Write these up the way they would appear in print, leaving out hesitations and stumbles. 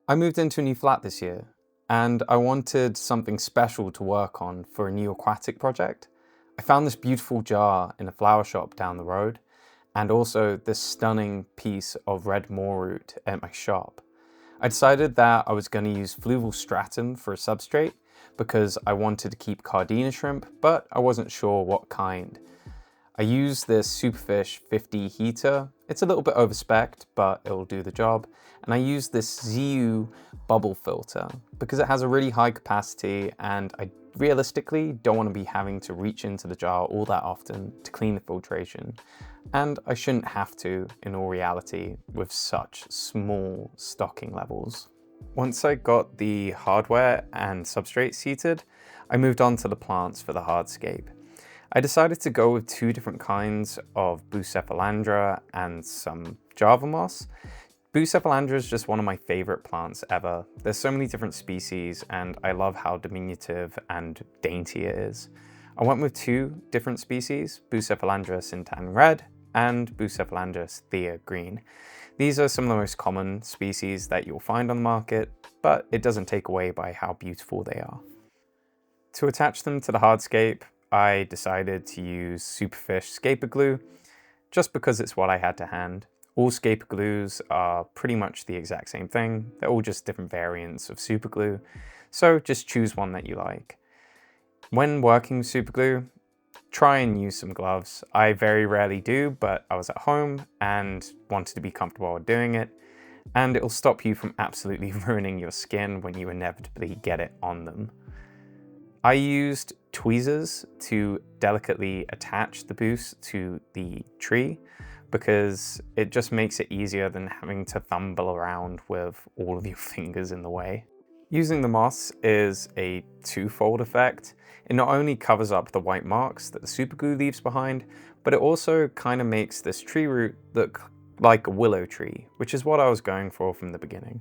I moved into a new flat this year, and I wanted something special to work on for a new aquatic project. I found this beautiful jar in a flower shop down the road, and also this stunning piece of red moor root at my shop. I decided that I was going to use Fluval Stratum for a substrate because I wanted to keep Cardina shrimp, but I wasn't sure what kind. I used this Superfish 50 heater. It's a little bit overspec'd, but it'll do the job. And I used this ZU bubble filter because it has a really high capacity and I realistically don't want to be having to reach into the jar all that often to clean the filtration. And I shouldn't have to in all reality with such small stocking levels. Once I got the hardware and substrate seated, I moved on to the plants for the hardscape. I decided to go with two different kinds of Bucephalandra and some Java moss. Bucephalandra is just one of my favorite plants ever. There's so many different species and I love how diminutive and dainty it is. I went with two different species, Bucephalandra sintan red and Bucephalandra thea green. These are some of the most common species that you'll find on the market, but it doesn't take away by how beautiful they are. To attach them to the hardscape, I decided to use Superfish Scaper Glue just because it's what I had to hand. All scaper glues are pretty much the exact same thing. They're all just different variants of super glue, so just choose one that you like. When working with super glue, try and use some gloves. I very rarely do, but I was at home and wanted to be comfortable with doing it, and it'll stop you from absolutely ruining your skin when you inevitably get it on them. I used tweezers to delicately attach the boost to the tree because it just makes it easier than having to fumble around with all of your fingers in the way. Using the moss is a twofold effect. It not only covers up the white marks that the super glue leaves behind, but it also kind of makes this tree root look like a willow tree, which is what I was going for from the beginning.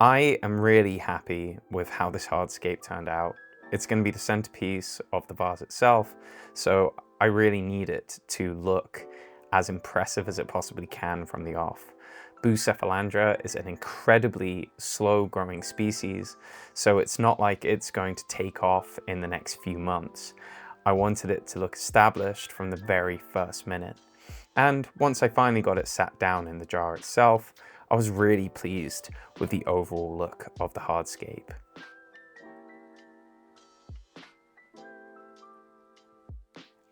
I am really happy with how this hardscape turned out. It's going to be the centerpiece of the vase itself, so I really need it to look as impressive as it possibly can from the off. Bucephalandra is an incredibly slow-growing species, so it's not like it's going to take off in the next few months. I wanted it to look established from the very first minute. And once I finally got it sat down in the jar itself, I was really pleased with the overall look of the hardscape.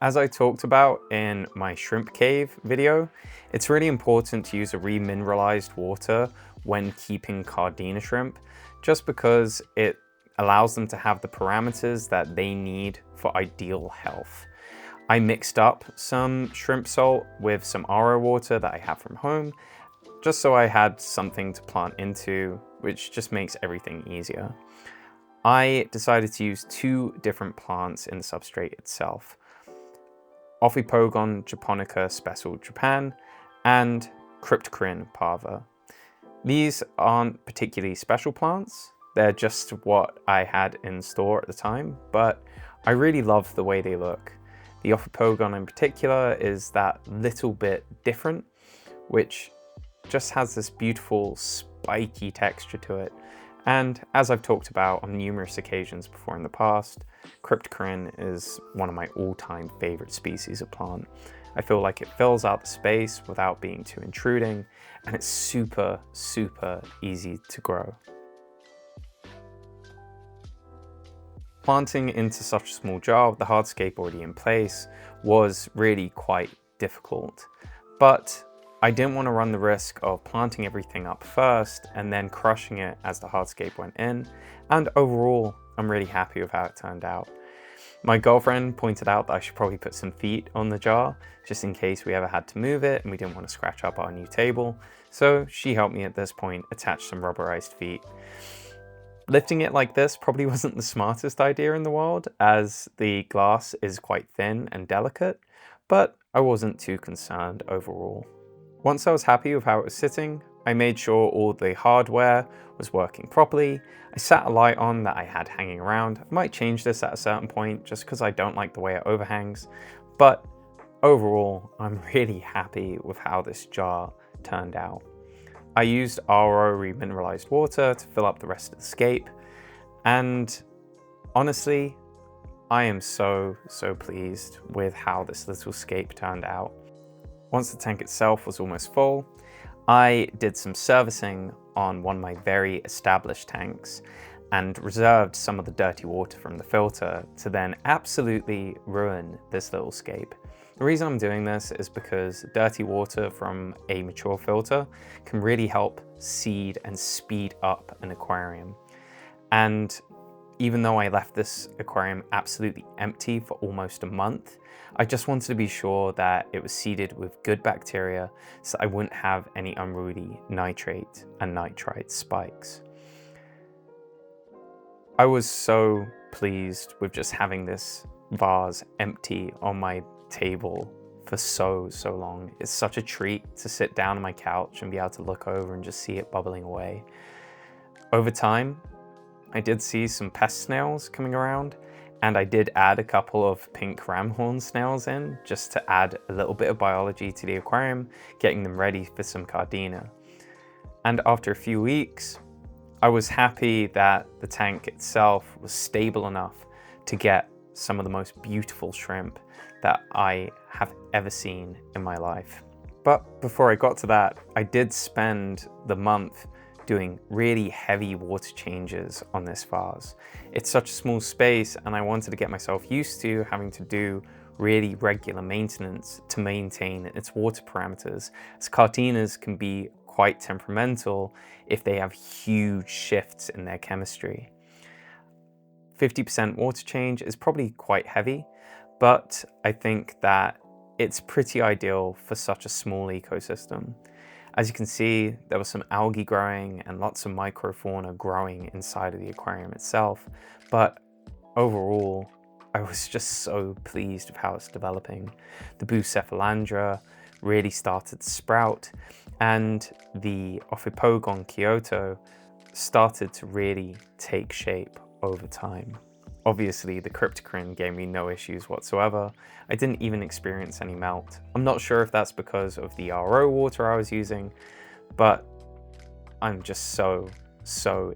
As I talked about in my shrimp cave video, it's really important to use a remineralized water when keeping Cardina shrimp, just because it allows them to have the parameters that they need for ideal health. I mixed up some shrimp salt with some RO water that I have from home, just so I had something to plant into, which just makes everything easier. I decided to use two different plants in the substrate itself. Ophiopogon japonica special Japan and Cryptocoryne parva. These aren't particularly special plants, they're just what I had in store at the time, but I really love the way they look. The Ophiopogon in particular is that little bit different, which just has this beautiful spiky texture to it. And as I've talked about on numerous occasions before in the past, Cryptocoryne is one of my all-time favorite species of plant. I feel like it fills out the space without being too intruding, and it's super, super easy to grow. Planting into such a small jar with the hardscape already in place was really quite difficult, but I didn't want to run the risk of planting everything up first and then crushing it as the hardscape went in, and overall, I'm really happy with how it turned out. My girlfriend pointed out that I should probably put some feet on the jar, just in case we ever had to move it and we didn't want to scratch up our new table, so she helped me at this point attach some rubberized feet. Lifting it like this probably wasn't the smartest idea in the world, as the glass is quite thin and delicate, but I wasn't too concerned overall. Once I was happy with how it was sitting, I made sure all the hardware was working properly. I sat a light on that I had hanging around. I might change this at a certain point just because I don't like the way it overhangs, but overall, I'm really happy with how this jar turned out. I used RO remineralized water to fill up the rest of the scape, and honestly, I am so pleased with how this little scape turned out. Once the tank itself was almost full, I did some servicing on one of my very established tanks and reserved some of the dirty water from the filter to then absolutely ruin this little scape. The reason I'm doing this is because dirty water from a mature filter can really help seed and speed up an aquarium. And even though I left this aquarium absolutely empty for almost a month, I just wanted to be sure that it was seeded with good bacteria so I wouldn't have any unruly nitrate and nitrite spikes. I was so pleased with just having this vase empty on my table for so long. It's such a treat to sit down on my couch and be able to look over and just see it bubbling away. Over time, I did see some pest snails coming around, and I did add a couple of pink ramshorn snails in just to add a little bit of biology to the aquarium, getting them ready for some Cardina. And after a few weeks, I was happy that the tank itself was stable enough to get some of the most beautiful shrimp that I have ever seen in my life. But before I got to that, I did spend the month doing really heavy water changes on this vase. It's such a small space, and I wanted to get myself used to having to do really regular maintenance to maintain its water parameters, as Cardinas can be quite temperamental if they have huge shifts in their chemistry. 50% water change is probably quite heavy, but I think that it's pretty ideal for such a small ecosystem. As you can see, there was some algae growing and lots of microfauna growing inside of the aquarium itself, but overall, I was just so pleased with how it's developing. The Bucephalandra really started to sprout, and the Ophiopogon Kyoto started to really take shape over time. Obviously, the Cryptocoryne gave me no issues whatsoever. I didn't even experience any melt. I'm not sure if that's because of the RO water I was using, but I'm just so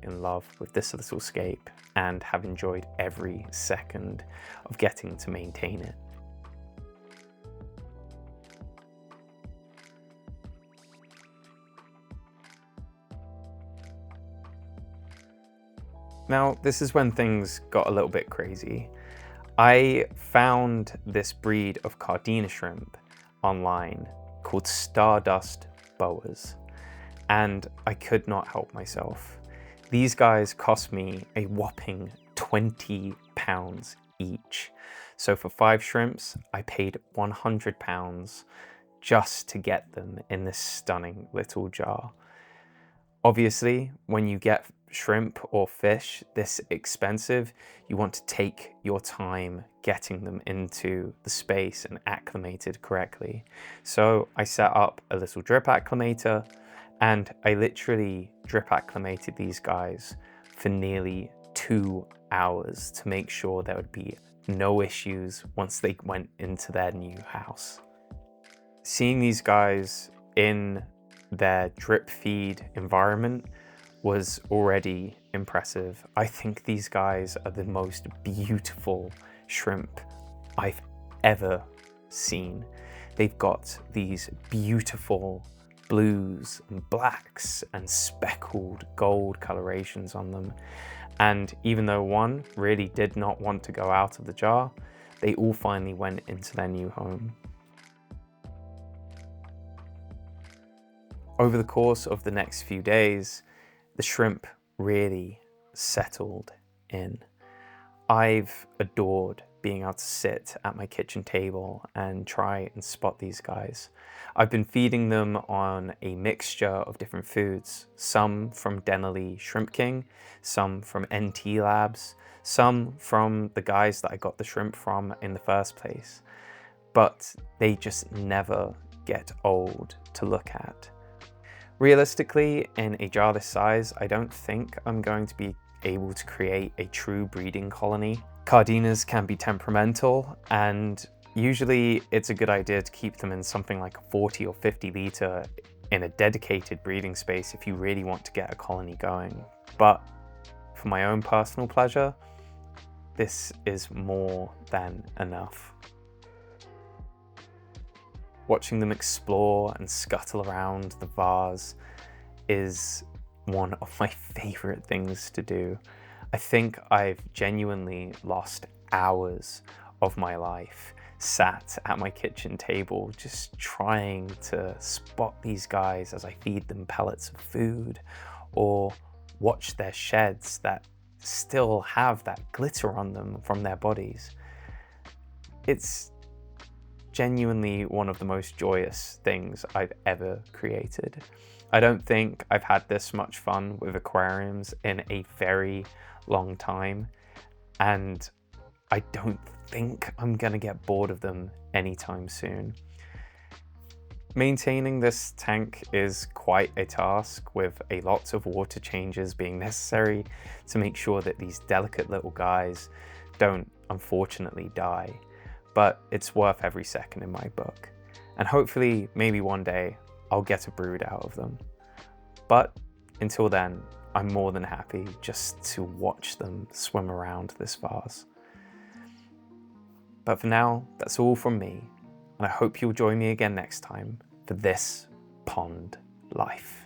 in love with this little scape and have enjoyed every second of getting to maintain it. Now, this is when things got a little bit crazy. I found this breed of Cardina shrimp online called Stardust Boas, and I could not help myself. These guys cost me a whopping £20 each. So for 5 shrimps, I paid £100 just to get them in this stunning little jar. Obviously, when you get shrimp or fish this expensive, you want to take your time getting them into the space and acclimated correctly. So I set up a little drip acclimator, and I literally drip acclimated these guys for nearly 2 hours to make sure there would be no issues once they went into their new house. Seeing these guys in their drip feed environment was already impressive. I think these guys are the most beautiful shrimp I've ever seen. They've got these beautiful blues and blacks and speckled gold colorations on them. And even though one really did not want to go out of the jar, they all finally went into their new home. Over the course of the next few days, the shrimp really settled in. I've adored being able to sit at my kitchen table and try and spot these guys. I've been feeding them on a mixture of different foods, some from Denali Shrimp King, some from NT Labs, some from the guys that I got the shrimp from in the first place. But they just never get old to look at. Realistically, in a jar this size, I don't think I'm going to be able to create a true breeding colony. Cardinas can be temperamental, and usually it's a good idea to keep them in something like a 40 or 50 litre in a dedicated breeding space if you really want to get a colony going. But for my own personal pleasure, this is more than enough. Watching them explore and scuttle around the vase is one of my favorite things to do. I think I've genuinely lost hours of my life sat at my kitchen table just trying to spot these guys as I feed them pellets of food, or watch their sheds that still have that glitter on them from their bodies. It's genuinely one of the most joyous things I've ever created. I don't think I've had this much fun with aquariums in a very long time, and I don't think I'm gonna get bored of them anytime soon. Maintaining this tank is quite a task, with a lot of water changes being necessary to make sure that these delicate little guys don't unfortunately die, but it's worth every second in my book. And hopefully, maybe one day, I'll get a brood out of them. But until then, I'm more than happy just to watch them swim around this vase. But for now, that's all from me, and I hope you'll join me again next time for this pond life.